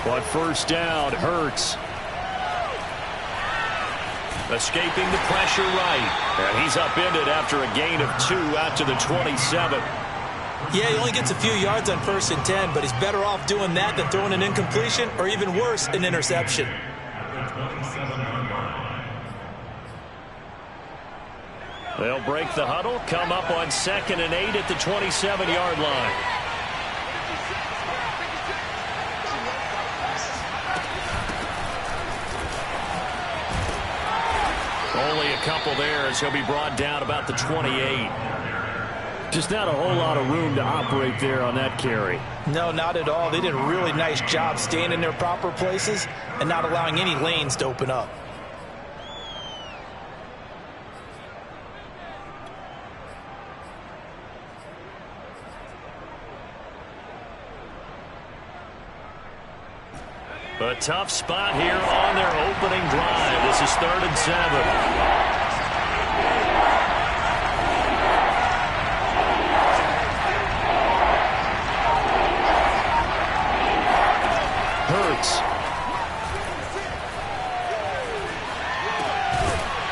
On first down, Hurts. Escaping the pressure right. And he's upended after a gain of 2 out to the 27. Yeah, he only gets a few yards on 1st and 10, but he's better off doing that than throwing an incompletion or even worse, an interception. They'll break the huddle, come up on 2nd and 8 at the 27-yard line. Only a couple there as he'll be brought down about the 28. Just not a whole lot of room to operate there on that carry. No, not at all. They did a really nice job staying in their proper places and not allowing any lanes to open up. A tough spot here on their opening drive. This is 3rd and 7. Hurts.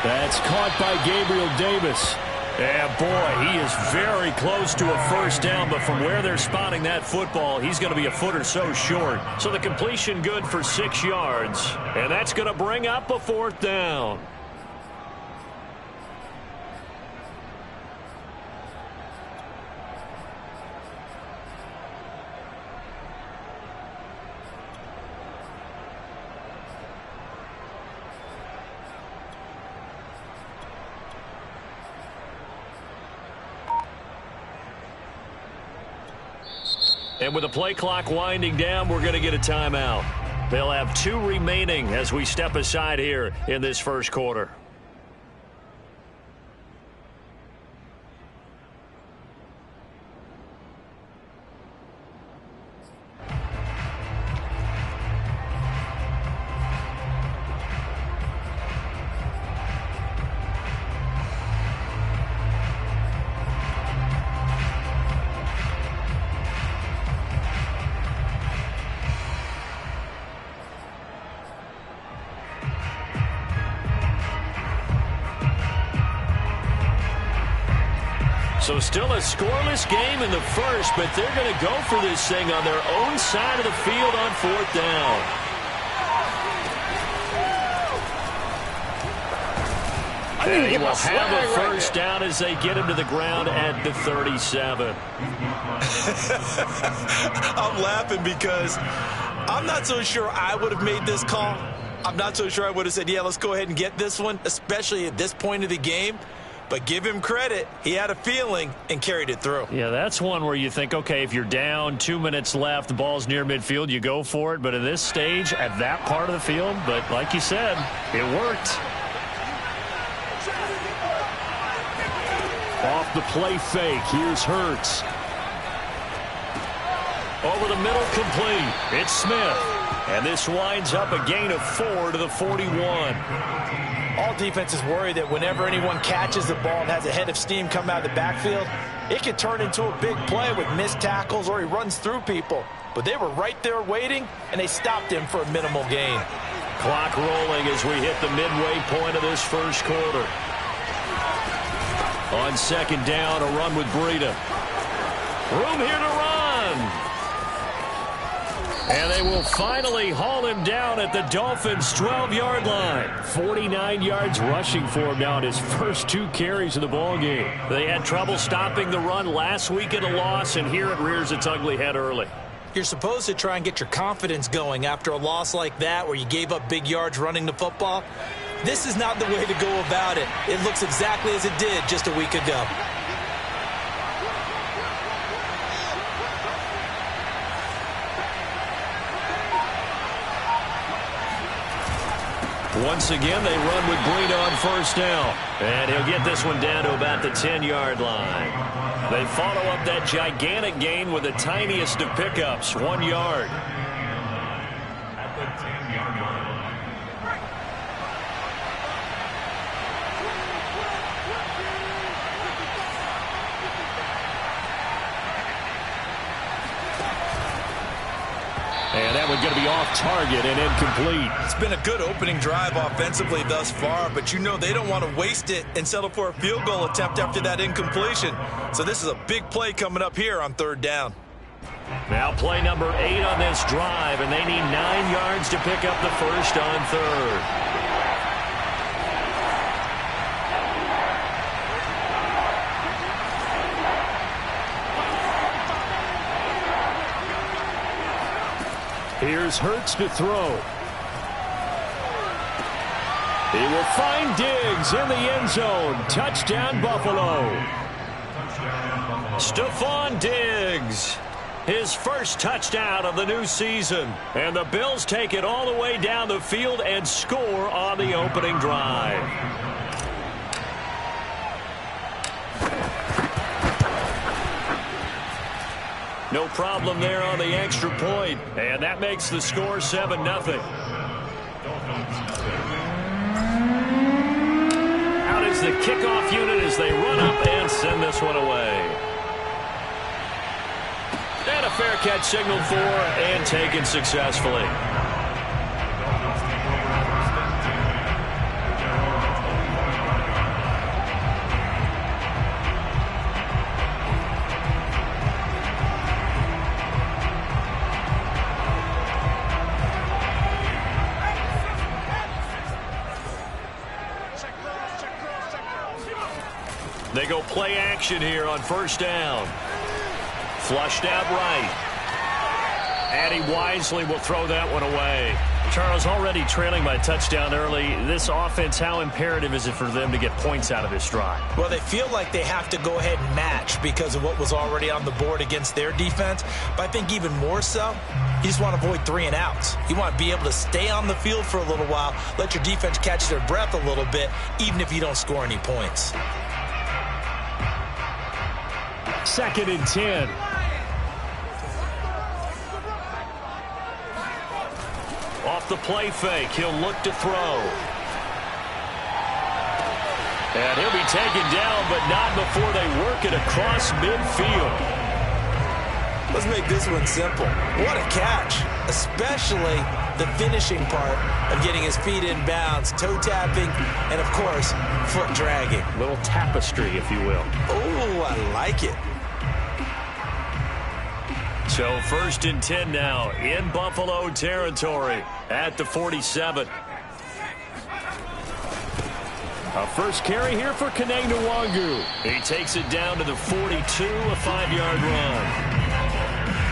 That's caught by Gabriel Davis. Yeah, boy, he is very close to a first down, but from where they're spotting that football, he's going to be a foot or so short. So the completion good for 6 yards, and that's going to bring up a 4th down. And with the play clock winding down, we're going to get a timeout. They'll have 2 remaining as we step aside here in this first quarter. So still a scoreless game in the first, but they're going to go for this thing on their own side of the field on 4th down. And he will have a first down as they get him to the ground at the 37. I'm laughing because I'm not so sure I would have made this call. I'm not so sure I would have said, yeah, let's go ahead and get this one, especially at this point of the game. But give him credit. He had a feeling and carried it through. Yeah, that's one where you think, okay, if you're down, 2 minutes left, the ball's near midfield, you go for it. But at this stage, at that part of the field, but like you said, it worked. Off the play fake, here's Hurts. Over the middle, complete. It's Smith. And this winds up a gain of 4 to the 41. All defenses worry that whenever anyone catches the ball and has a head of steam come out of the backfield, it could turn into a big play with missed tackles or he runs through people. But they were right there waiting, and they stopped him for a minimal gain. Clock rolling as we hit the midway point of this first quarter. On 2nd down, a run with Breida. Room here to run. And they will finally haul him down at the Dolphins' 12-yard line. 49 yards rushing for him now in his first 2 carries of the ballgame. They had trouble stopping the run last week in a loss, and here it rears its ugly head early. You're supposed to try and get your confidence going after a loss like that where you gave up big yards running the football. This is not the way to go about it. It looks exactly as it did just a week ago. Once again, they run with Breida on first down. And he'll get this one down to about the 10-yard line. They follow up that gigantic gain with the tiniest of pickups, 1 yard. At the 10-yard line. And that going to be off target and incomplete. It's been a good opening drive offensively thus far, but you know they don't want to waste it and settle for a field goal attempt after that incompletion. So this is a big play coming up here on 3rd down. Now play number 8 on this drive, and they need 9 yards to pick up the first on 3rd. Here's Hurts to throw. He will find Diggs in the end zone. Touchdown, Buffalo. Stephon Diggs. His first touchdown of the new season. And the Bills take it all the way down the field and score on the opening drive. No problem there on the extra point. And that makes the score 7-0. Out is the kickoff unit as they run up and send this one away. And a fair catch signaled for and taken successfully. They go play action here on 1st down. Flushed out right. And he wisely will throw that one away. Charles, already trailing by touchdown early. This offense, how imperative is it for them to get points out of this drive? Well, they feel like they have to go ahead and match because of what was already on the board against their defense. But I think even more so, you just want to avoid 3 and outs. You want to be able to stay on the field for a little while, let your defense catch their breath a little bit, even if you don't score any points. 2nd and 10. Off the play fake, he'll look to throw. And he'll be taken down, but not before they work it across midfield. Let's make this one simple. What a catch, especially the finishing part of getting his feet in bounds, toe tapping, and of course, foot dragging. Little tapestry, if you will. Oh, I like it. So 1st and 10 now in Buffalo territory at the 47. A first carry here for Kene Nwangu. He takes it down to the 42, a 5-yard run.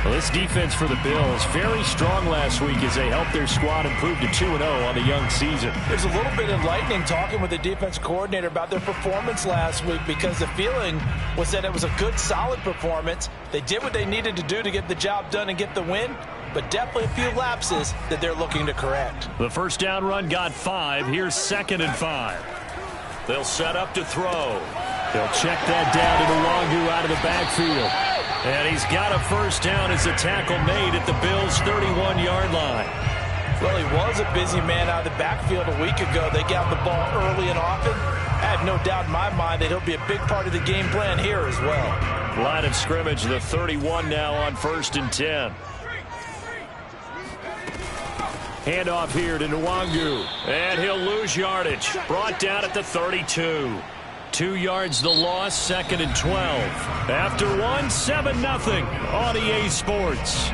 Well, this defense for the Bills, very strong last week as they helped their squad improve to 2-0 on the young season. There's a little bit enlightening talking with the defense coordinator about their performance last week because the feeling was that it was a good, solid performance. They did what they needed to do to get the job done and get the win, but definitely a few lapses that they're looking to correct. The first down run got 5. Here's 2nd and 5. They'll set up to throw. They'll check that down to Nwangu out of the backfield. And he's got a first down as the tackle made at the Bills' 31-yard line. Well, he was a busy man out of the backfield a week ago. They got the ball early and often. I have no doubt in my mind that he'll be a big part of the game plan here as well. Line of scrimmage, the 31 now on 1st and 10. Handoff here to Nwangu. And he'll lose yardage. Brought down at the 32. 2 yards the loss, 2nd and 12. After 1, 7-0 on EA Sports.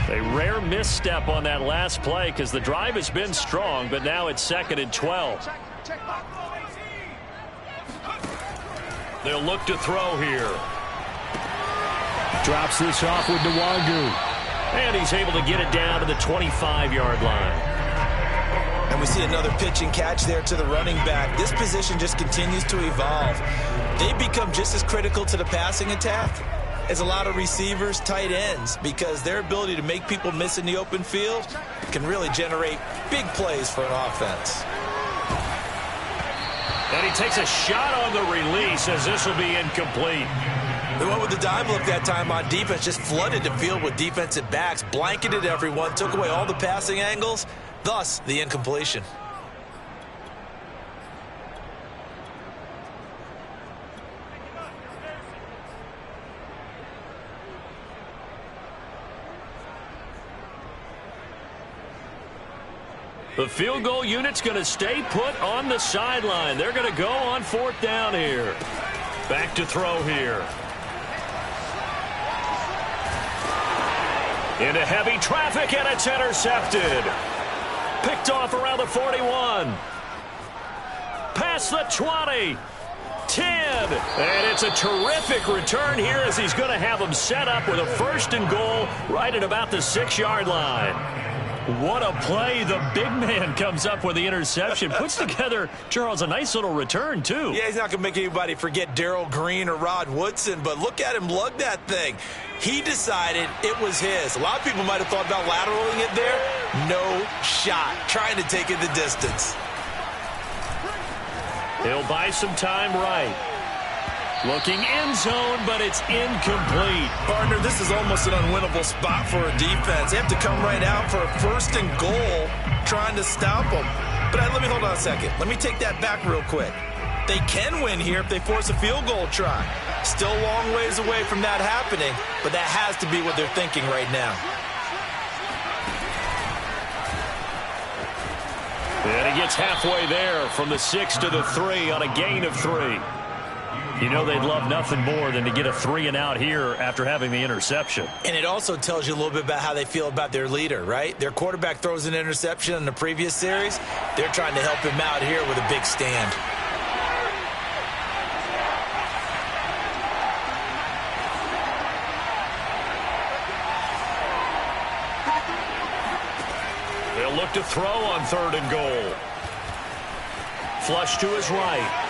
A rare misstep on that last play because the drive has been strong, but now it's 2nd and 12. They'll look to throw here. Drops this off with Nwangu. And he's able to get it down to the 25-yard line. And we see another pitch and catch there to the running back. This position just continues to evolve. They become just as critical to the passing attack as a lot of receivers, tight ends, because their ability to make people miss in the open field can really generate big plays for an offense. And he takes a shot on the release as this will be incomplete. They went with the dime look that time on defense, just flooded the field with defensive backs, blanketed everyone, took away all the passing angles. thus the incompletion. The field goal unit's going to stay put on the sideline. They're going to go on 4th down here. Back to throw here. Into heavy traffic, and it's intercepted. Picked off around the 41. Past the 20. 10. And it's a terrific return here as he's going to have them set up with a 1st and goal right at about the 6-yard line. What a play. The big man comes up with the interception. Puts together, Charles, a nice little return, too. Yeah, he's not going to make anybody forget Darrell Green or Rod Woodson, but look at him lug that thing. He decided it was his. A lot of people might have thought about lateraling it there. No shot. Trying to take it the distance. He'll buy some time right. Looking end zone, but it's incomplete. Partner, this is almost an unwinnable spot for a defense. They have to come right out for a 1st and goal, trying to stop them. But let me hold on a second. Let me take that back real quick. They can win here if they force a field goal try. Still a long ways away from that happening, but that has to be what they're thinking right now. And he gets halfway there from the 6 to the 3 on a gain of 3. You know they'd love nothing more than to get a 3-and-out here after having the interception. And it also tells you a little bit about how they feel about their leader, right? Their quarterback throws an interception in the previous series. They're trying to help him out here with a big stand. They'll look to throw on 3rd and goal. Flush to his right.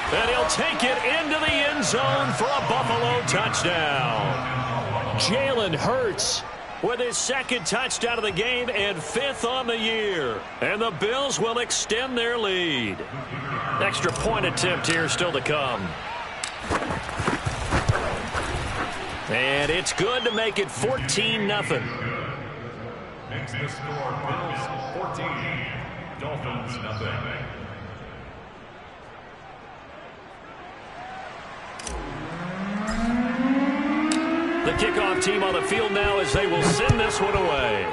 And he'll take it into the end zone for a Buffalo touchdown. Jalen Hurts with his 2nd touchdown of the game and 5th on the year. And the Bills will extend their lead. Extra point attempt here still to come. And it's good to make it 14-0. Makes the score Bills 14, Dolphins nothing. The kickoff team on the field now as they will send this one away.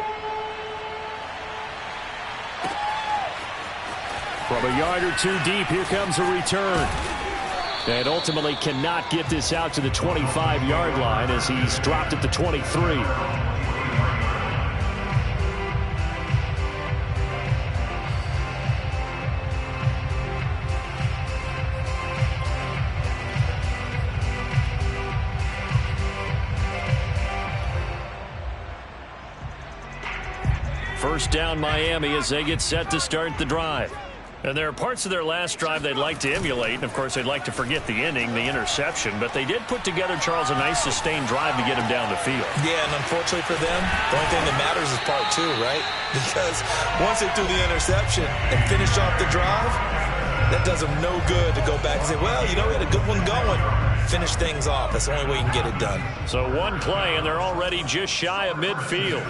From a yard or 2 deep, here comes a return. And ultimately cannot get this out to the 25-yard line as he's dropped at the 23. First down Miami as they get set to start the drive. And there are parts of their last drive they'd like to emulate, and of course they'd like to forget the inning, the interception, but they did put together, Charles, a nice sustained drive to get him down the field. Yeah, and unfortunately for them, the only thing that matters is part 2, right? Because once they threw the interception and finished off the drive, that does them no good to go back and say, well, you know, we had a good one going. Finish things off. That's the only way you can get it done. So one play, and they're already just shy of midfield.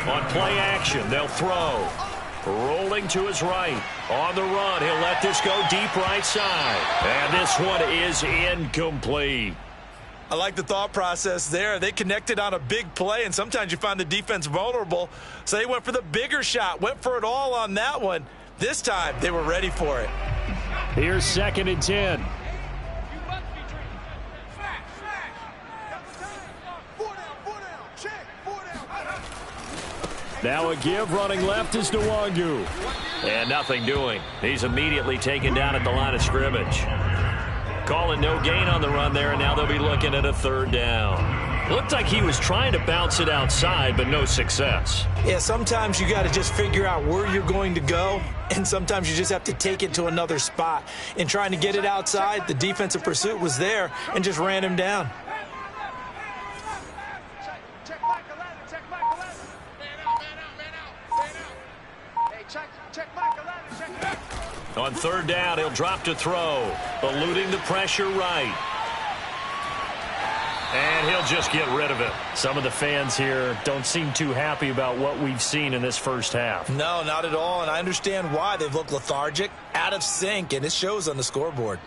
On play action, they'll throw. Rolling to his right. On the run, he'll let this go deep right side. And this one is incomplete. I like the thought process there. They connected on a big play, and sometimes you find the defense vulnerable. So they went for the bigger shot, went for it all on that one. This time, they were ready for it. Here's 2nd and 10. Now a give, running left is Nwangu. And nothing doing. He's immediately taken down at the line of scrimmage. Calling no gain on the run there, and now they'll be looking at a 3rd down. Looked like he was trying to bounce it outside, but no success. Yeah, sometimes you got to just figure out where you're going to go, and sometimes you just have to take it to another spot. In trying to get it outside, the defensive pursuit was there and just ran him down. On 3rd down, he'll drop to throw. Eluding the pressure right. And he'll just get rid of it. Some of the fans here don't seem too happy about what we've seen in this first half. No, not at all, and I understand why. They've looked lethargic, out of sync, and it shows on the scoreboard.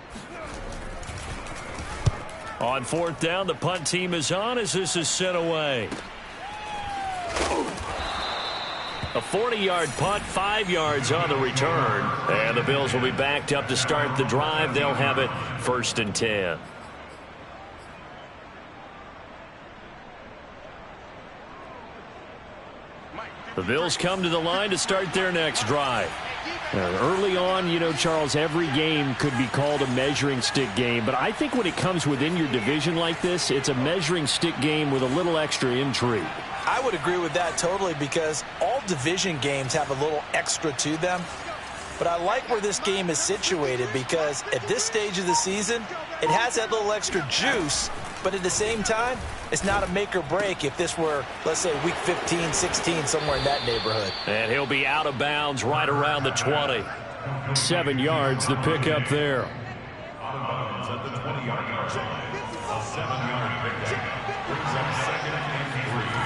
On fourth down, the punt team is on as this is sent away. A 40-yard punt, 5 yards on the return. And the Bills will be backed up to start the drive. They'll have it 1st and 10. The Bills come to the line to start their next drive. Early on, you know, Charles, every game could be called a measuring stick game. But I think when it comes within your division like this, it's a measuring stick game with a little extra intrigue. I would agree with that totally because all division games have a little extra to them. But I like where this game is situated because at this stage of the season, it has that little extra juice. But at the same time, it's not a make or break if this were, let's say, week 15, 16, somewhere in that neighborhood. And he'll be out of bounds right around the 20. 7 yards, the pickup there. Out of bounds at the 20-yard line. A 7-yard pickup. Brings up 2nd and 3.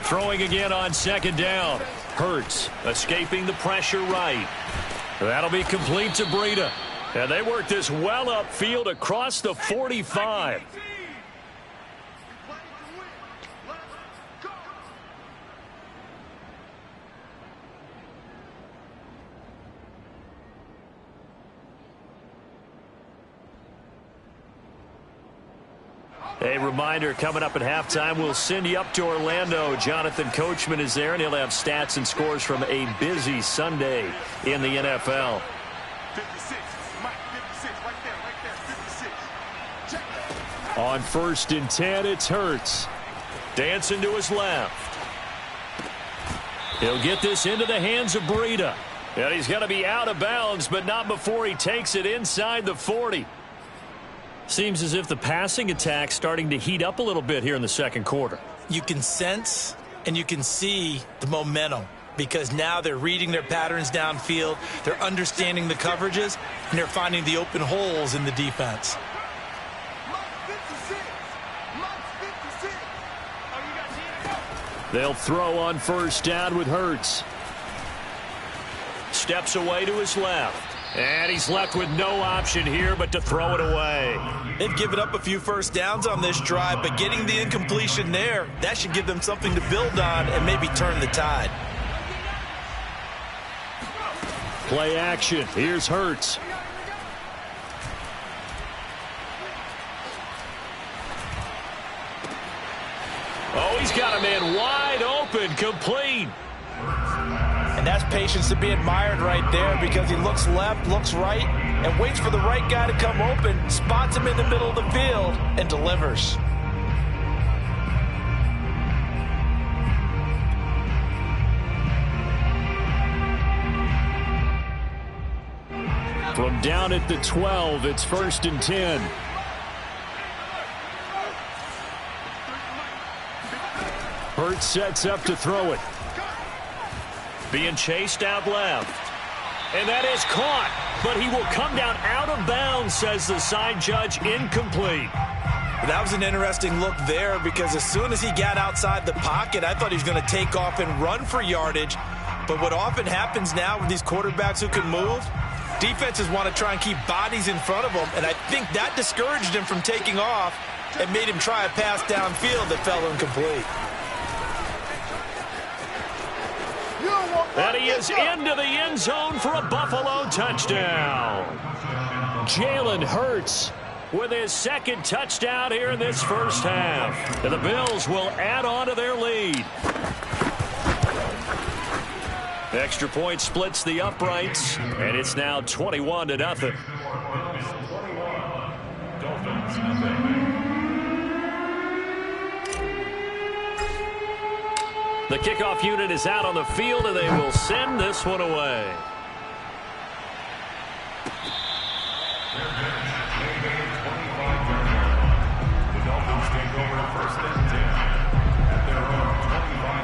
Throwing again on 2nd down. Hurts escaping the pressure right. That'll be complete to Breida. And they work this well upfield across the 45. A reminder, coming up at halftime, we'll send you up to Orlando. Jonathan Coachman is there, and he'll have stats and scores from a busy Sunday in the NFL. 56, Mike, 56, right there, 56. Check. On 1st and 10, it's Hurts. Dancing to his left. He'll get this into the hands of Breida. And he's going to be out of bounds, but not before he takes it inside the 40. Seems as if the passing attack's starting to heat up a little bit here in the second quarter. You can sense and you can see the momentum because now they're reading their patterns downfield, they're understanding the coverages, and they're finding the open holes in the defense. They'll throw on 1st down with Hurts. Steps away to his left. And he's left with no option here but to throw it away. They've given up a few first downs on this drive, but getting the incompletion there, that should give them something to build on and maybe turn the tide. Play action. Here's Hurts. Oh, he's got a man wide open, complete. And that's patience to be admired right there because he looks left, looks right, and waits for the right guy to come open, spots him in the middle of the field, and delivers. From down at the 12, it's 1st and 10. Hurts sets up to throw it. Being chased out left. And that is caught. But he will come down out of bounds, says the side judge. Incomplete. That was an interesting look there because as soon as he got outside the pocket, I thought he was going to take off and run for yardage. But what often happens now with these quarterbacks who can move, defenses want to try and keep bodies in front of them. And I think that discouraged him from taking off and made him try a pass downfield that fell incomplete. And he is into the end zone for a Buffalo touchdown. Jalen Hurts with his 2nd touchdown here in this first half. And the Bills will add on to their lead. Extra point splits the uprights, and it's now 21-0. Dolphins, nothing. The kickoff unit is out on the field, and they will send this one away. The Dolphins take over 1st and 10 at their own 25.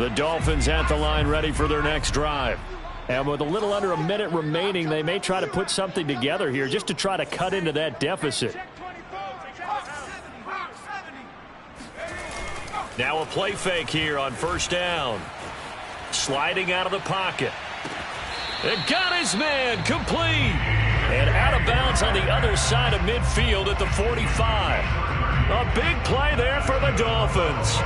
The Dolphins at the line ready for their next drive. And with a little under a minute remaining, they may try to put something together here just to try to cut into that deficit. Now a play fake here on first down. Sliding out of the pocket. It got his man complete. And out of bounds on the other side of midfield at the 45. A big play there for the Dolphins.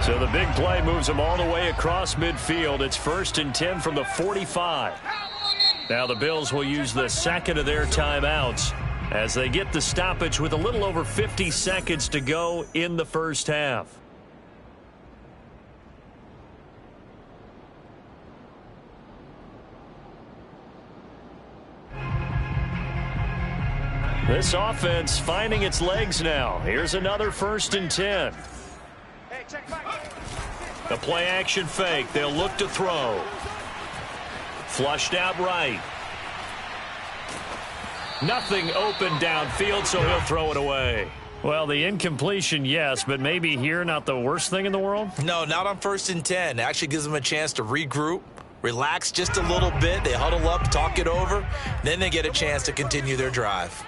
So the big play moves them all the way across midfield. It's 1st and 10 from the 45. Now the Bills will use the second of their timeouts as they get the stoppage with a little over 50 seconds to go in the first half. This offense finding its legs now. Here's another 1st and 10. The play action fake. They'll look to throw. Flushed out right. Nothing open downfield, so he'll throw it away. Well, the incompletion, yes, but maybe here not the worst thing in the world? No, not on 1st and 10. It actually gives them a chance to regroup, relax just a little bit. They huddle up, talk it over. Then they get a chance to continue their drive.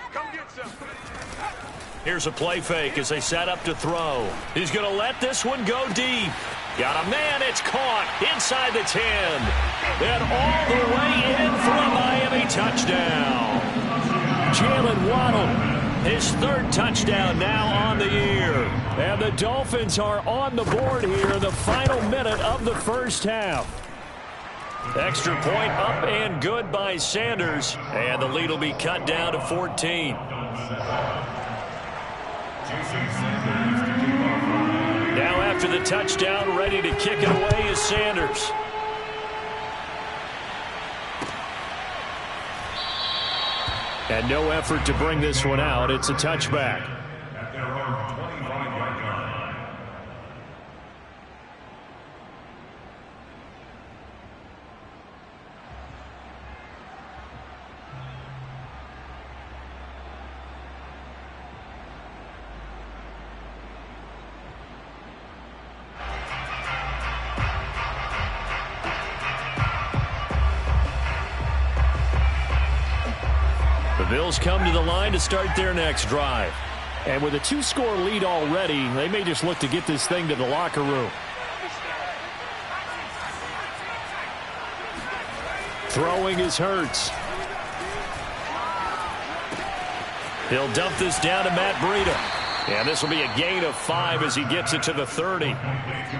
Here's a play fake as they set up to throw. He's going to let this one go deep. Got a man. It's caught inside the 10. And all the way in for a Miami touchdown. Jalen Waddle, his 3rd touchdown now on the year. And the Dolphins are on the board here in the final minute of the first half. Extra point up and good by Sanders. And the lead will be cut down to 14. Now after the touchdown, ready to kick it away is Sanders. And no effort to bring this one out. It's a touchback. At their own 25-yard line. The Bills come to the line to start their next drive. And with a 2-score lead already, they may just look to get this thing to the locker room. Throwing is Hurts. He'll dump this down to Matt Breida. And this will be a gain of 5 as he gets it to the 30.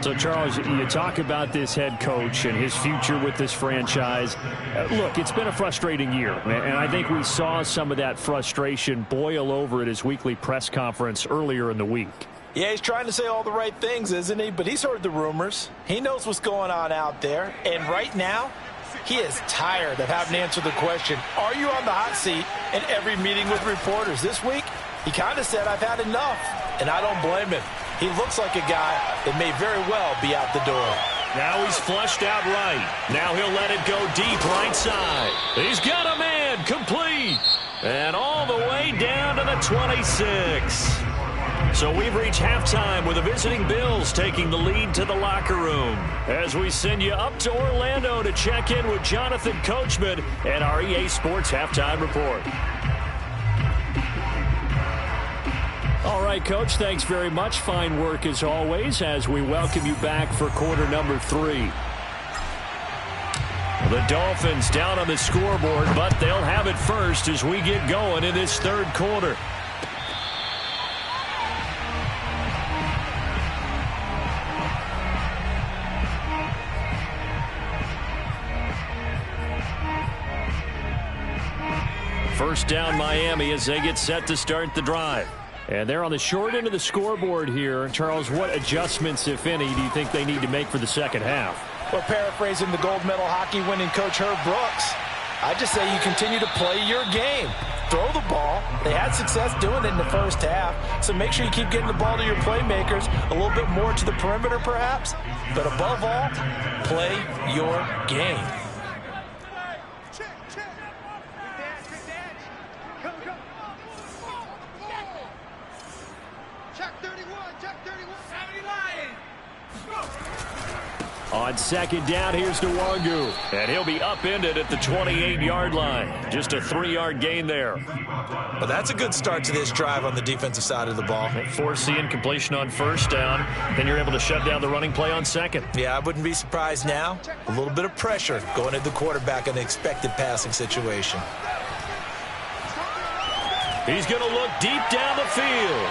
So, Charles, you talk about this head coach and his future with this franchise. Look, it's been a frustrating year, and I think we saw some of that frustration boil over at his weekly press conference earlier in the week. Yeah, he's trying to say all the right things, isn't he? But he's heard the rumors. He knows what's going on out there. And right now, he is tired of having to answer the question, are you on the hot seat in every meeting with reporters? This week, he kind of said, I've had enough, and I don't blame him. He looks like a guy that may very well be out the door. Now he's flushed out right. Now he'll let it go deep right side. He's got a man complete. And all the way down to the 26. So we've reached halftime with the visiting Bills taking the lead to the locker room. As we send you up to Orlando to check in with Jonathan Coachman and our EA Sports Halftime Report. All right, Coach, thanks very much. Fine work as always as we welcome you back for quarter number 3. The Dolphins down on the scoreboard, but they'll have it first as we get going in this third quarter. First down Miami as they get set to start the drive. And they're on the short end of the scoreboard here. Charles, what adjustments, if any, do you think they need to make for the second half? Well, paraphrasing the gold medal hockey winning coach Herb Brooks, I just say you continue to play your game. Throw the ball. They had success doing it in the first half, so make sure you keep getting the ball to your playmakers, a little bit more to the perimeter perhaps, but above all, play your game. On second down, here's Nwangu. And he'll be upended at the 28-yard line. Just a 3-yard gain there. Well, that's a good start to this drive on the defensive side of the ball. Force the incompletion on first down. Then you're able to shut down the running play on second. Yeah, I wouldn't be surprised now. A little bit of pressure going at the quarterback in an expected passing situation. He's going to look deep down the field.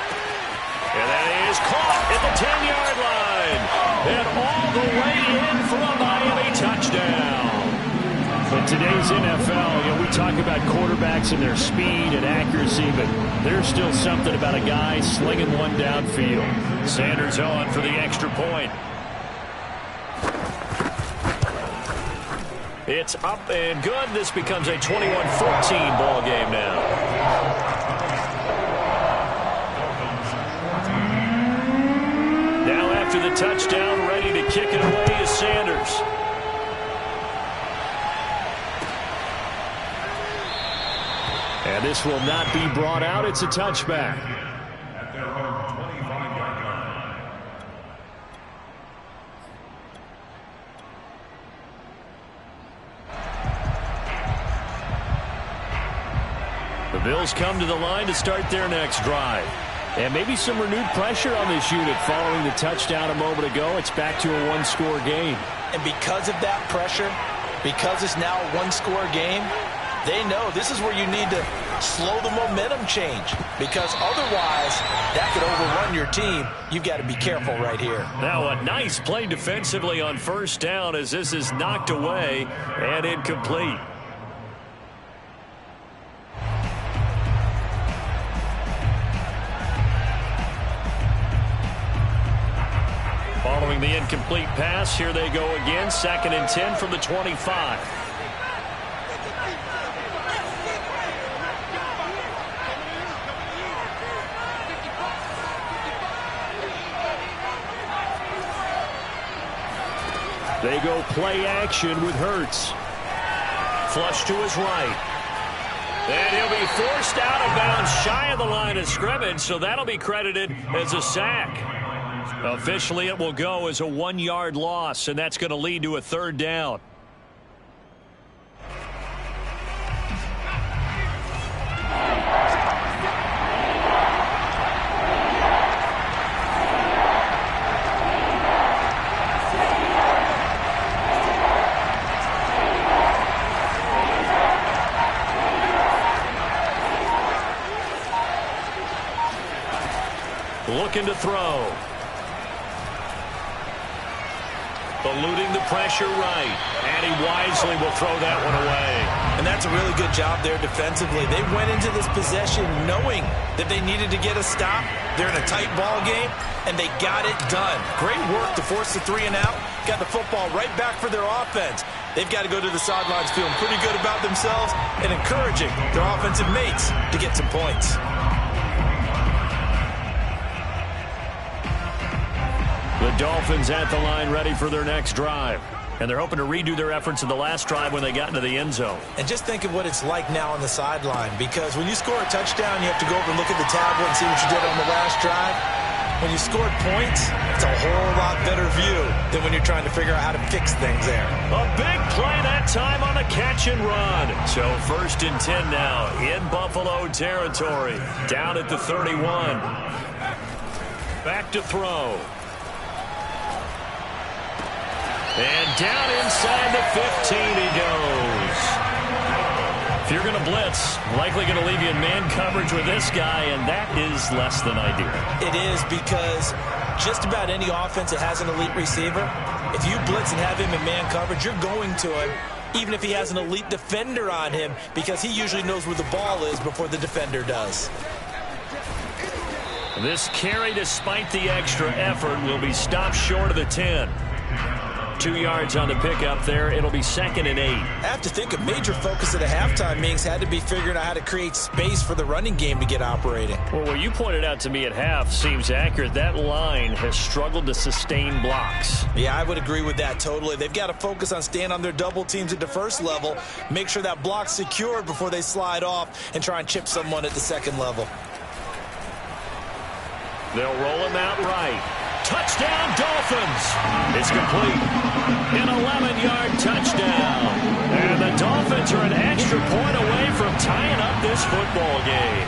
And that is caught at the 10-yard line. And all the way in for a Miami touchdown. In today's NFL, we talk about quarterbacks and their speed and accuracy, but there's still something about a guy slinging one downfield. Sanders on for the extra point. It's up and good. This becomes a 21-14 ball game now. To the touchdown, ready to kick it away is Sanders. And this will not be brought out. It's a touchback. At their own 25-yard line. The Bills come to the line to start their next drive. And maybe some renewed pressure on this unit following the touchdown a moment ago. It's back to a one-score game. And because of that pressure, because it's now a one-score game, they know this is where you need to slow the momentum change. Because otherwise, that could overrun your team. You've got to be careful right here. Now a nice play defensively on first down as this is knocked away and incomplete. Following the incomplete pass, here they go again. 2nd and 10 from the 25. They go play action with Hurts. Flush to his right. And he'll be forced out of bounds shy of the line of scrimmage, so that'll be credited as a sack. Officially, it will go as a 1-yard loss, and that's going to lead to a 3rd down. Looking to throw. Eluding the pressure right. And he wisely will throw that one away. And that's a really good job there defensively. They went into this possession knowing that they needed to get a stop. They're in a tight ball game, and they got it done. Great work to force the 3 and out. Got the football right back for their offense. They've got to go to the sidelines feeling pretty good about themselves and encouraging their offensive mates to get some points. The Dolphins at the line ready for their next drive. And they're hoping to redo their efforts in the last drive when they got into the end zone. And just think of what it's like now on the sideline, because when you score a touchdown, you have to go over and look at the tablet and see what you did on the last drive. When you scored points, it's a whole lot better view than when you're trying to figure out how to fix things there. A big play that time on the catch and run. So 1st and 10 now in Buffalo territory. Down at the 31. Back to throw. And down inside the 15 he goes. If you're going to blitz, likely going to leave you in man coverage with this guy, and that is less than ideal. It is, because just about any offense that has an elite receiver, if you blitz and have him in man coverage, you're going to him, even if he has an elite defender on him, because he usually knows where the ball is before the defender does. This carry, despite the extra effort, will be stopped short of the 10. 2 yards on the pickup there. It'll be 2nd and 8. I have to think a major focus at the halftime meetings had to be figuring out how to create space for the running game to get operating. Well, what you pointed out to me at half seems accurate. That line has struggled to sustain blocks. Yeah, I would agree with that totally. They've got to focus on staying on their double teams at the first level, make sure that block's secured before they slide off and try and chip someone at the second level. They'll roll him out right. Touchdown, Dolphins. It's complete. An 11-yard touchdown. And the Dolphins are an extra point away from tying up this football game.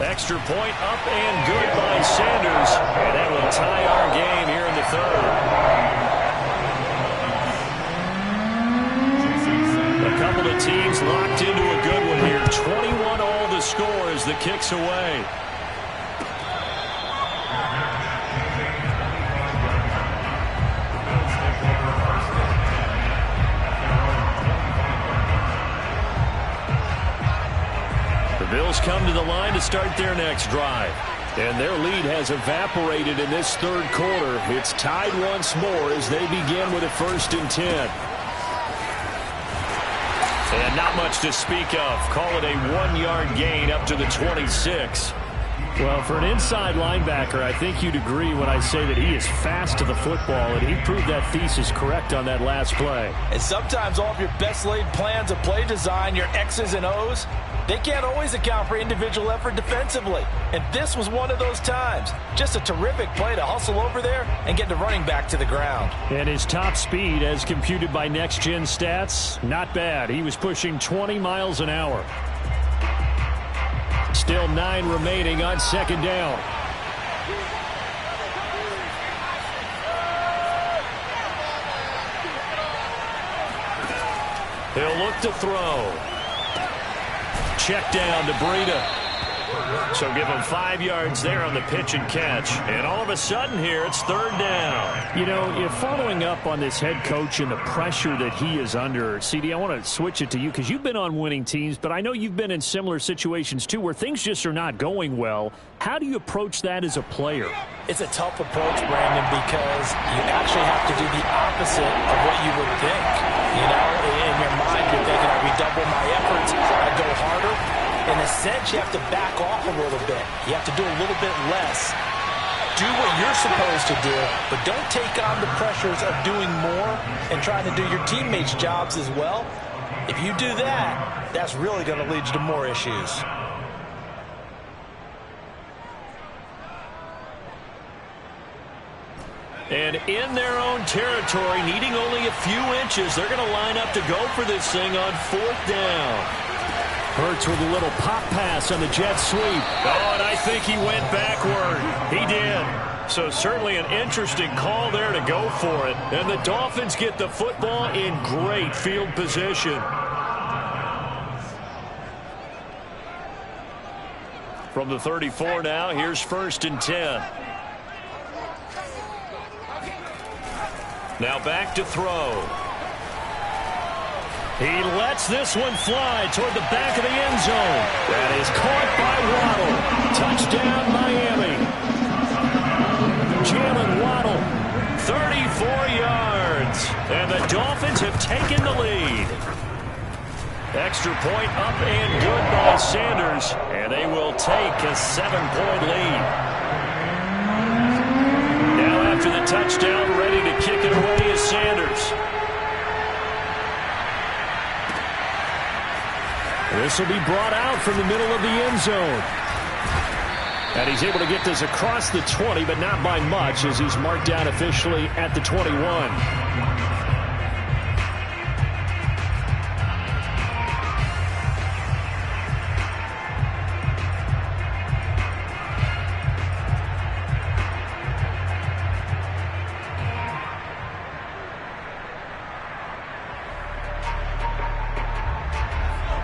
Extra point up and good by Sanders. And that will tie our game here in the third. A couple of teams locked into a good one here. 21 all the score as the kick's away. The Bills come to the line to start their next drive. And their lead has evaporated in this third quarter. It's tied once more as they begin with a 1st and 10. And not much to speak of. Call it a 1-yard gain up to the 26. Well, for an inside linebacker, I think you'd agree when I say that he is fast to the football, and he proved that thesis correct on that last play. And sometimes all of your best laid plans of play design, your X's and O's, they can't always account for individual effort defensively. And this was one of those times. Just a terrific play to hustle over there and get the running back to the ground. And his top speed, as computed by Next Gen Stats, not bad. He was pushing 20 miles an hour. Still 9 remaining on 2nd down. He'll look to throw. Check down to Breida. So give him 5 yards there on the pitch and catch. And all of a sudden here, it's 3rd down. You know, if following up on this head coach and the pressure that he is under, CD, I want to switch it to you because you've been on winning teams, but I know you've been in similar situations too where things just are not going well. How do you approach that as a player? It's a tough approach, Brandon, because you actually have to do the opposite of what you would think. You know, in your mind, you're thinking, I redouble my efforts, I go harder. In a sense, you have to back off a little bit. You have to do a little bit less. Do what you're supposed to do, but don't take on the pressures of doing more and trying to do your teammates' jobs as well. If you do that, that's really going to lead you to more issues. And in their own territory, needing only a few inches, they're going to line up to go for this thing on 4th down. Hurts with a little pop pass on the jet sweep. Oh, and I think he went backward. He did. So certainly an interesting call there to go for it. And the Dolphins get the football in great field position. From the 34 now, here's 1st and 10. Now back to throw. He lets this one fly toward the back of the end zone. That is caught by Waddle. Touchdown, Miami. Jalen Waddle, 34 yards. And the Dolphins have taken the lead. Extra point up and good by Sanders. And they will take a 7-point lead. Now after the touchdown, ready to kick it away is Sanders. This will be brought out from the middle of the end zone. And he's able to get this across the 20, but not by much as he's marked down officially at the 21.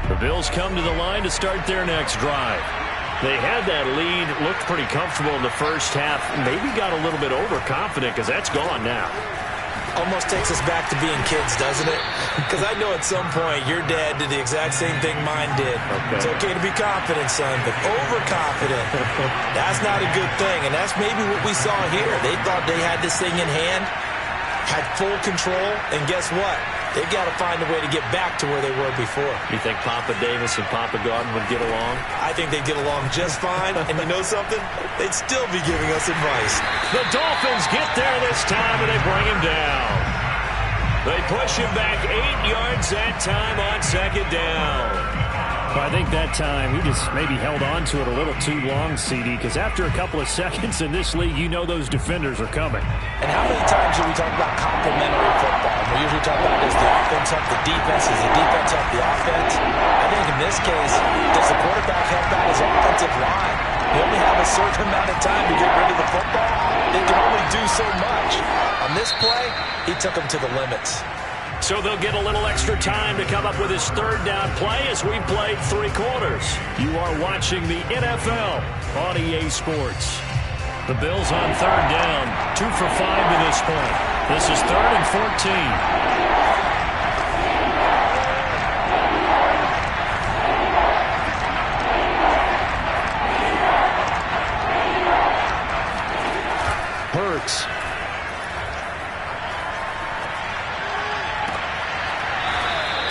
The Bills come to the line to start their next drive. They had that lead, looked pretty comfortable in the first half, maybe got a little bit overconfident because that's gone now. Almost takes us back to being kids, doesn't it? Because I know at some point your dad did the exact same thing mine did. Okay. It's okay to be confident, son, but overconfident, that's not a good thing. And that's maybe what we saw here. They thought they had this thing in hand, had full control, and guess what? They've got to find a way to get back to where they were before. You think Papa Davis and Papa Gordon would get along? I think they'd get along just fine. And you know something? They'd still be giving us advice. The Dolphins get there this time, and they bring him down. They push him back 8 yards that time on 2nd down. I think that time he just maybe held on to it a little too long, CD, because after a couple of seconds in this league, you know those defenders are coming. And how many times do we talk about complementary football? We usually talk about does the offense help the defense, does the defense help the offense? I think in this case, does the quarterback help out his offensive line? They only have a certain amount of time to get rid of the football. They can only do so much. On this play, he took them to the limits. So they'll get a little extra time to come up with his third down play as we played 3 quarters. You are watching the NFL on EA Sports. The Bills on third down, 2 for 5 to this point. This is 3rd and 14.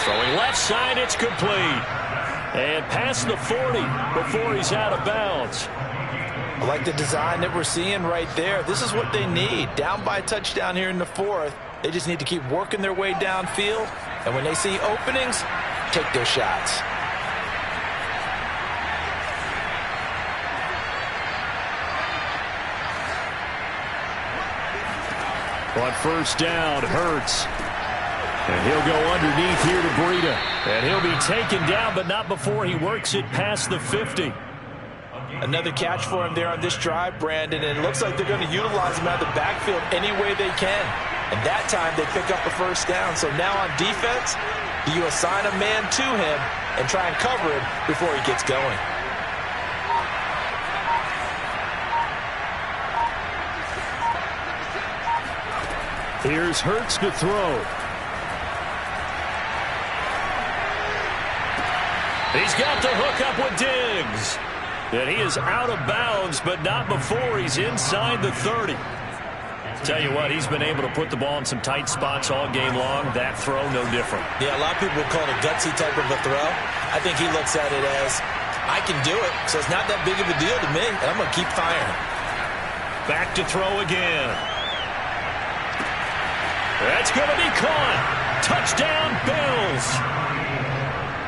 Throwing left side, it's complete. And past the 40 before he's out of bounds. I like the design that we're seeing right there. This is what they need. Down by a touchdown here in the 4th. They just need to keep working their way downfield. And when they see openings, take their shots. On first down, Hurts. And he'll go underneath here to Breida. And he'll be taken down, but not before he works it past the 50. Another catch for him there on this drive, Brandon. And it looks like they're going to utilize him out of the backfield any way they can. And that time they pick up the first down. So now on defense, do you assign a man to him and try and cover him before he gets going? Here's Hurts to throw. He's got the hook up with Diggs. And he is out of bounds, but not before he's inside the 30. Tell you what, he's been able to put the ball in some tight spots all game long. That throw, no different. Yeah, a lot of people call it a gutsy type of a throw. I think he looks at it as, I can do it, so it's not that big of a deal to me, and I'm going to keep firing. Back to throw again. That's going to be caught. Touchdown, Bills.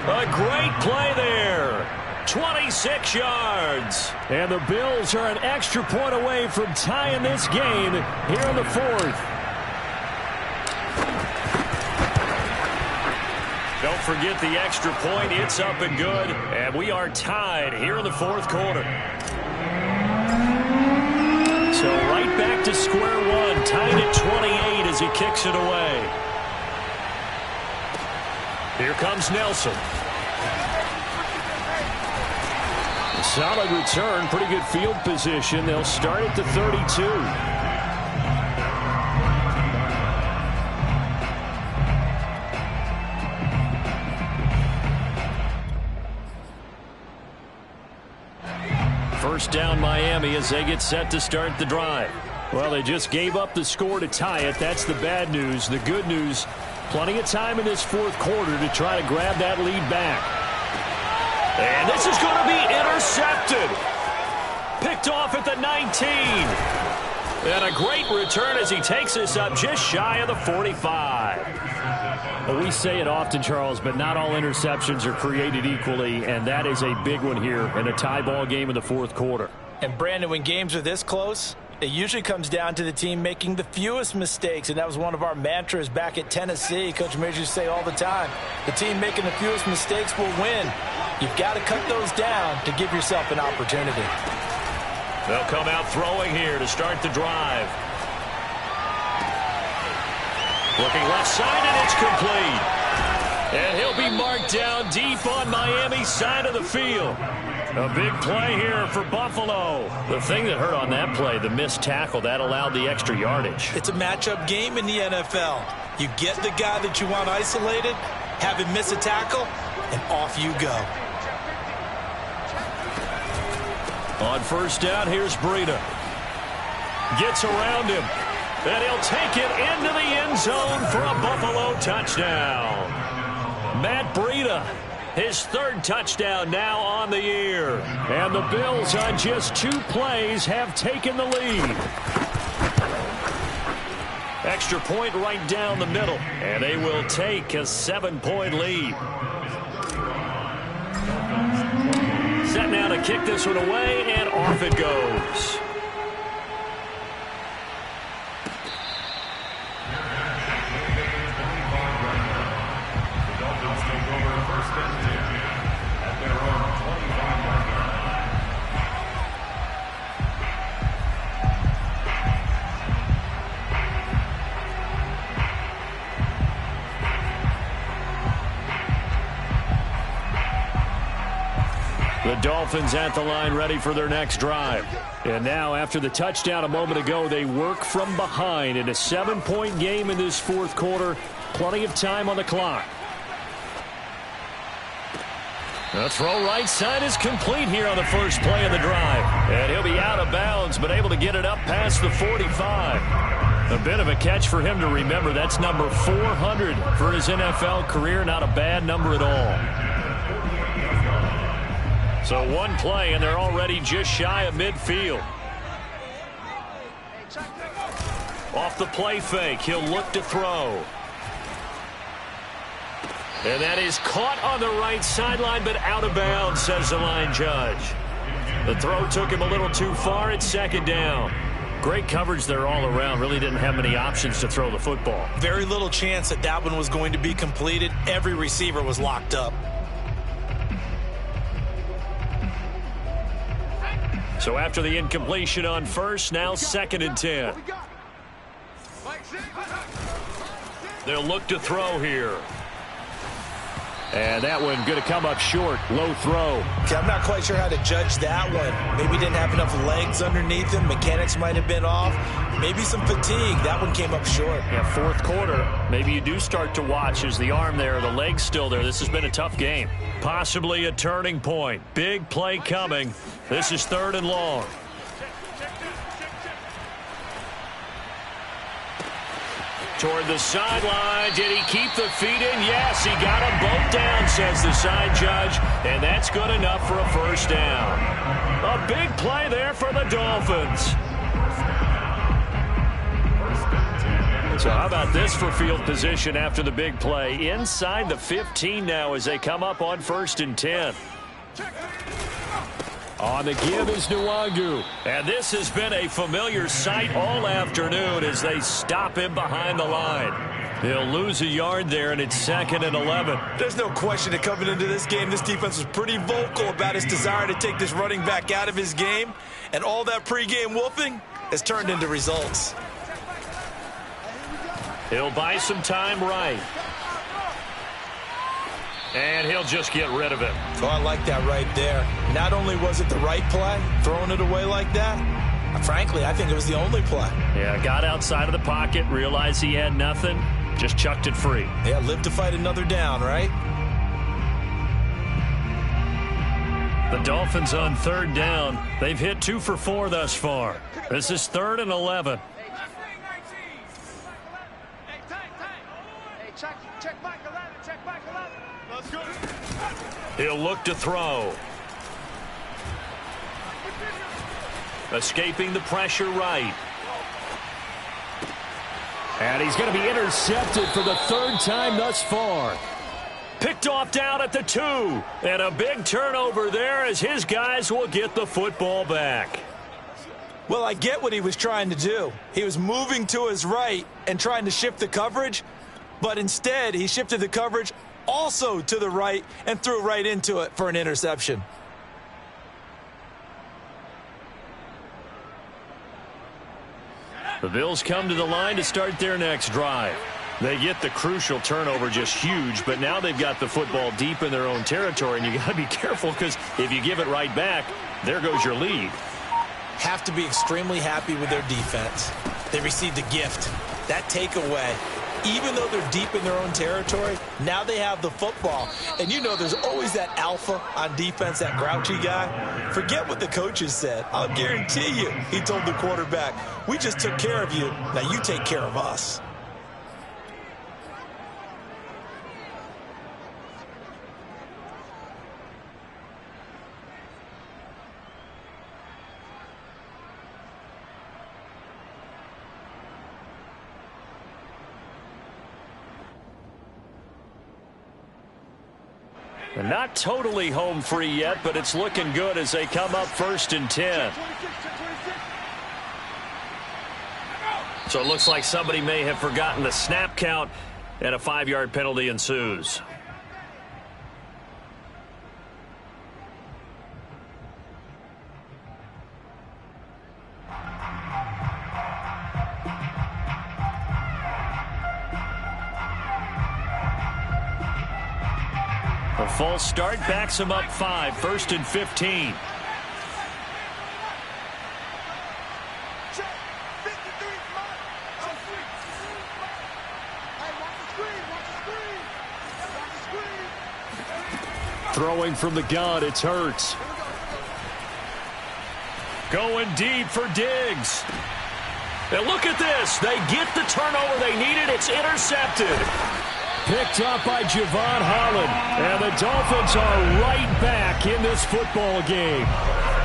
A great play there. 26 yards. And the Bills are an extra point away from tying this game here in the 4th. Don't forget the extra point. It's up and good. And we are tied here in the 4th quarter. So right back to square one. Tied at 28 as he kicks it away. Here comes Nelson. Solid return, pretty good field position. They'll start at the 32. First down Miami as they get set to start the drive. Well, they just gave up the score to tie it. That's the bad news. The good news, plenty of time in this 4th quarter to try to grab that lead back. And this is going to be intercepted. Picked off at the 19. And a great return as he takes us up just shy of the 45. Well, we say it often, Charles, but not all interceptions are created equally, and that is a big one here in a tie ball game in the 4th quarter. And, Brandon, when games are this close, it usually comes down to the team making the fewest mistakes, and that was one of our mantras back at Tennessee. Coach Mears used to say all the time, the team making the fewest mistakes will win. You've got to cut those down to give yourself an opportunity. They'll come out throwing here to start the drive. Looking left side, and it's complete. And he'll be marked down deep on Miami's side of the field. A big play here for Buffalo. The thing that hurt on that play, the missed tackle, that allowed the extra yardage. It's a matchup game in the NFL. You get the guy that you want isolated, have him miss a tackle, and off you go. On first down, here's Breida. Gets around him. And he'll take it into the end zone for a Buffalo touchdown. Matt Breida, his 3rd touchdown now on the year. And the Bills on just 2 plays have taken the lead. Extra point right down the middle. And they will take a 7-point lead. now to kick this one away, and off it goes. The Dolphins take over first and 10 at their own 25-yard line. The Dolphins at the line ready for their next drive. And now, after the touchdown a moment ago, they work from behind in a 7-point game in this fourth quarter. Plenty of time on the clock. The throw right side is complete here on the first play of the drive. And he'll be out of bounds, but able to get it up past the 45. A bit of a catch for him to remember. That's number 400 for his NFL career. Not a bad number at all. So one play, and they're already just shy of midfield. Off the play fake, he'll look to throw. And that is caught on the right sideline, but out of bounds, says the line judge. The throw took him a little too far. It's second down. Great coverage there all around. Really didn't have many options to throw the football. Very little chance that that one was going to be completed. Every receiver was locked up. So after the incompletion on first, now second and 10. They'll look to throw here. And that one going to come up short. Low throw. Okay, I'm not quite sure how to judge that one. Maybe didn't have enough legs underneath him. Mechanics might have been off. Maybe some fatigue. That one came up short. Yeah, fourth quarter. Maybe you do start to watch. Is the arm there, the leg's still there? This has been a tough game. Possibly a turning point. Big play coming. This is third and long. Toward the sideline. Did he keep the feet in? Yes, he got them both down, says the side judge. And that's good enough for a first down. A big play there for the Dolphins. So how about this for field position after the big play? Inside the 15 now as they come up on first and 10. On the give is Nwangu. And this has been a familiar sight all afternoon as they stop him behind the line. He'll lose a yard there, and it's second and 11. There's no question that coming into this game, this defense was pretty vocal about his desire to take this running back out of his game. And all that pregame wolfing has turned into results. He'll buy some time right. And he'll just get rid of it. So I like that right there. Not only was it the right play, throwing it away like that, frankly, I think it was the only play. Yeah, got outside of the pocket, realized he had nothing, just chucked it free. Yeah, live to fight another down, right? The Dolphins on third down. They've hit 2 for 4 thus far. This is third and 11. He'll look to throw. Escaping the pressure right. And he's going to be intercepted for the third time thus far. Picked off down at the 2. And a big turnover there as his guys will get the football back. Well, I get what he was trying to do. He was moving to his right and trying to shift the coverage, but instead he shifted the coverage also to the right and threw right into it for an interception. The Bills come to the line to start their next drive. They get the crucial turnover, just huge, but now they've got the football deep in their own territory, and you got to be careful because if you give it right back, there goes your lead. Have to be extremely happy with their defense. They received a gift. That takeaway, even though they're deep in their own territory, now they have the football. And you know there's always that alpha on defense, that grouchy guy. Forget what the coaches said. I'll guarantee you, he told the quarterback, we just took care of you. Now you take care of us. And not totally home free yet, but it's looking good as they come up 1st and 10. So it looks like somebody may have forgotten the snap count, and a 5-yard penalty ensues. A false start backs him up 5, 1st and 15. Throwing from the gun, it's Hurts. Going deep for Diggs. And look at this. They get the turnover they needed. It's intercepted. Picked up by Javon Holland. And the Dolphins are right back in this football game.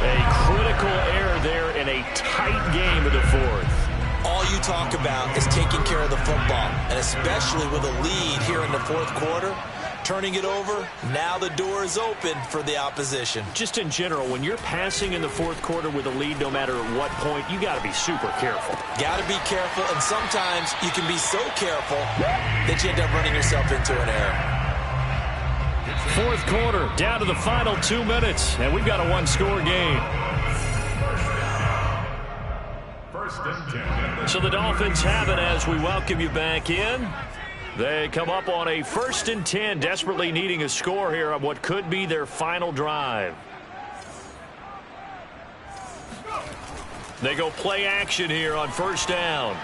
A critical error there in a tight game of the 4th. All you talk about is taking care of the football, and especially with a lead here in the 4th quarter. Turning it over, now the door is open for the opposition. Just in general, when you're passing in the 4th quarter with a lead, no matter at what point, you got to be super careful. Got to be careful, and sometimes you can be so careful that you end up running yourself into an error. 4th quarter, down to the final 2 minutes, and we've got a 1-score game. So the Dolphins have it as we welcome you back in. They come up on a 1st and 10, desperately needing a score here on what could be their final drive. They go play action here on 1st down.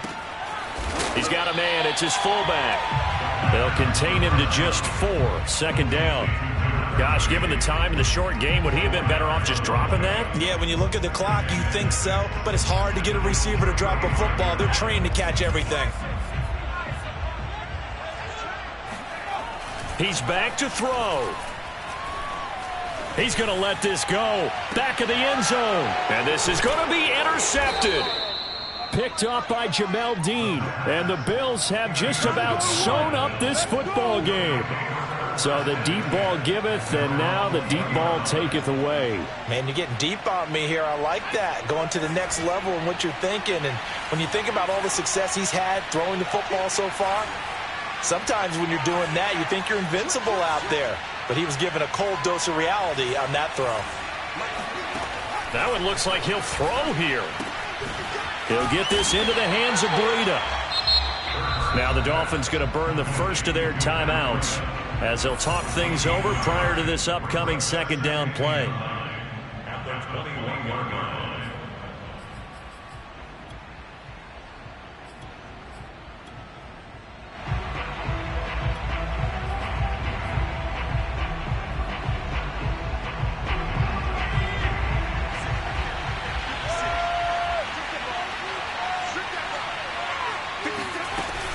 He's got a man. It's his fullback. They'll contain him to just 4. 2nd down. Gosh, given the time in the short game, would he have been better off just dropping that? Yeah, when you look at the clock, you think so, but it's hard to get a receiver to drop a football. They're trained to catch everything. He's back to throw. He's going to let this go. Back of the end zone. And this is going to be intercepted. Picked up by Jamel Dean. And the Bills have just about sewn up this football game. So the deep ball giveth, and now the deep ball taketh away. Man, you're getting deep on me here. I like that. Going to the next level in what you're thinking. And when you think about all the success he's had throwing the football so far, sometimes when you're doing that, you think you're invincible out there. But he was given a cold dose of reality on that throw. That one looks like he'll throw here. He'll get this into the hands of Breida. Now the Dolphins going to burn the first of their timeouts as they'll talk things over prior to this upcoming 2nd down play. At the 21-yard line.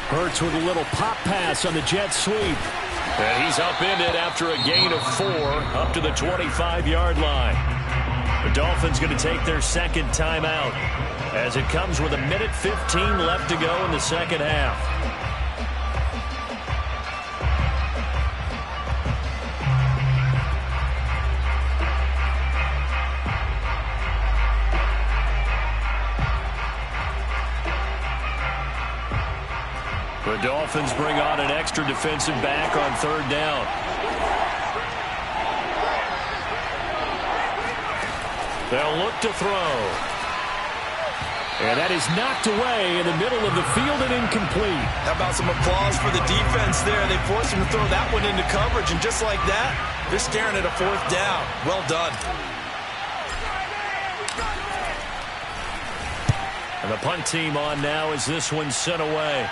Hurts with a little pop pass on the jet sweep. And he's upended after a gain of 4 up to the 25-yard line. The Dolphins going to take their 2nd timeout as it comes with 1:15 left to go in the 2nd half. The Dolphins bring on an extra defensive back on 3rd down. They'll look to throw. And that is knocked away in the middle of the field and incomplete. How about some applause for the defense there? They forced him to throw that one into coverage, and just like that, they're staring at a 4th down. Well done. And the punt team on now as this one's sent away.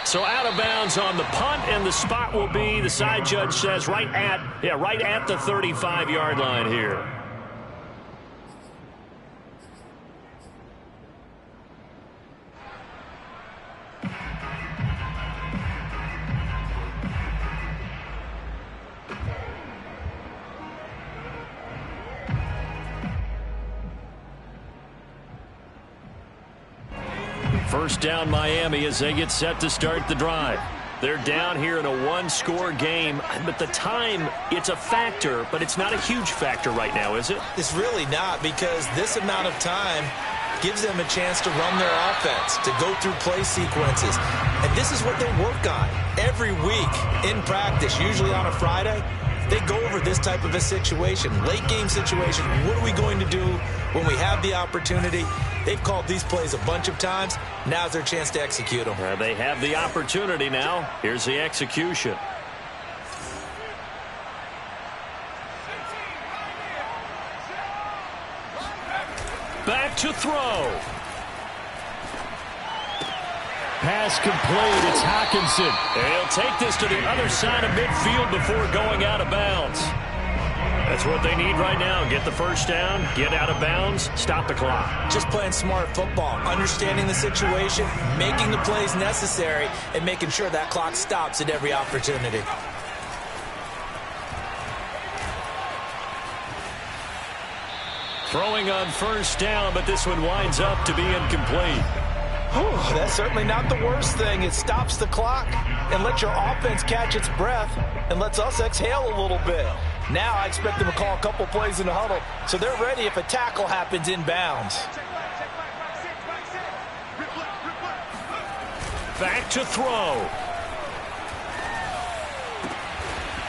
So out of bounds on the punt, and the spot will be, the side judge says, right at the 35-yard line here. First down Miami as they get set to start the drive. They're down here in a one-score game, but the time, it's a factor, but it's not a huge factor right now, is it? It's really not, because this amount of time gives them a chance to run their offense, to go through play sequences. And this is what they work on every week in practice, usually on a Friday. They go over this type of a situation, late game situation. What are we going to do when we have the opportunity? They've called these plays a bunch of times. Now's their chance to execute them. They have the opportunity now. Here's the execution. Back to throw. Pass complete. It's Hockenson. He'll take this to the other side of midfield before going out of bounds. That's what they need right now. Get the first down, get out of bounds, stop the clock. Just playing smart football, understanding the situation, making the plays necessary, and making sure that clock stops at every opportunity. Throwing on first down, but this one winds up to be incomplete. That's certainly not the worst thing. It stops the clock and lets your offense catch its breath and lets us exhale a little bit. Now I expect them to call a couple plays in the huddle, so they're ready if a tackle happens inbounds. Back to throw.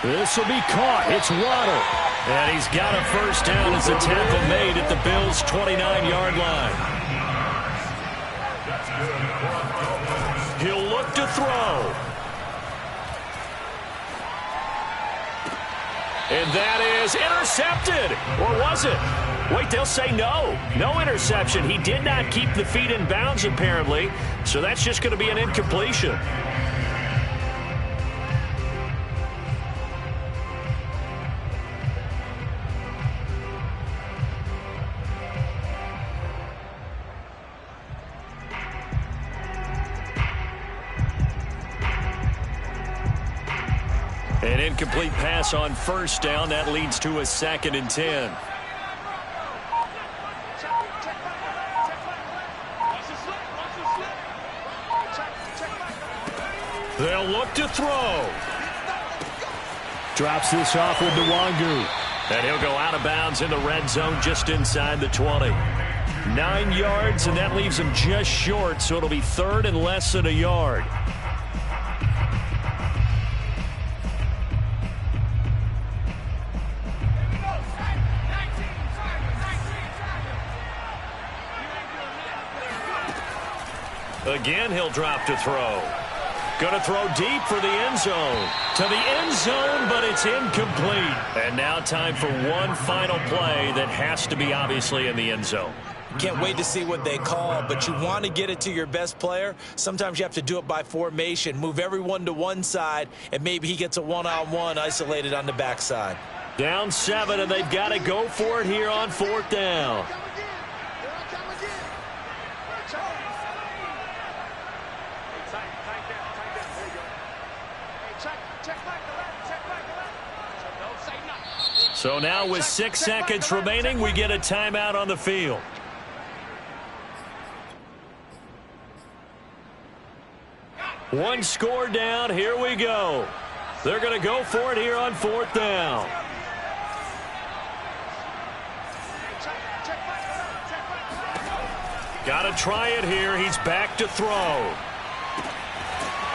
This will be caught. It's Waddle. And he's got a first down as the tackle made at the Bills' 29-yard line. He'll look to throw. And that is intercepted. Or was it? Wait, they'll say no. No interception. He did not keep the feet in bounds, apparently. So that's just going to be an incompletion. An incomplete pass on first down. That leads to a 2nd and 10. They'll look to throw. Drops this off with Nwangu. And he'll go out of bounds in the red zone just inside the 20. 9 yards, and that leaves him just short, so it'll be 3rd and less than a yard. Again, he'll drop to throw. Going to throw deep for the end zone. To the end zone, but it's incomplete. And now time for one final play that has to be obviously in the end zone. Can't wait to see what they call, but you want to get it to your best player. Sometimes you have to do it by formation. Move everyone to one side, and maybe he gets a one-on-one isolated on the backside. Down 7, and they've got to go for it here on 4th down. So now with 6 seconds remaining, we get a timeout on the field. One score down. Here we go. They're going to go for it here on 4th down. Got to try it here. He's back to throw.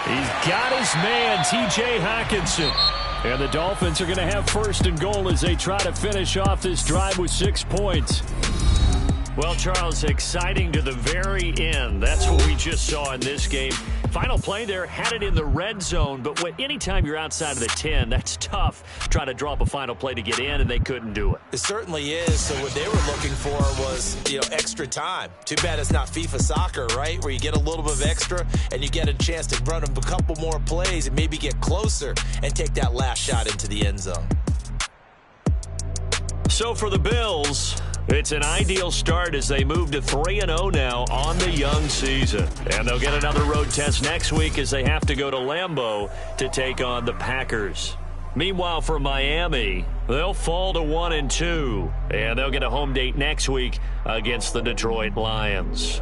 He's got his man, T.J. Hockenson. And the Dolphins are going to have 1st and goal as they try to finish off this drive with 6 points. Well, Charles, exciting to the very end. That's what we just saw in this game. Final play there, had it in the red zone, but anytime you're outside of the 10, that's tough trying to draw up a final play to get in, and they couldn't do it. It certainly is. So what they were looking for was, extra time. Too bad it's not FIFA soccer, right, where you get a little bit of extra and you get a chance to run a couple more plays and maybe get closer and take that last shot into the end zone. So for the Bills, it's an ideal start as they move to 3-0 now on the young season. And they'll get another road test next week as they have to go to Lambeau to take on the Packers. Meanwhile, for Miami, they'll fall to 1-2, and they'll get a home date next week against the Detroit Lions.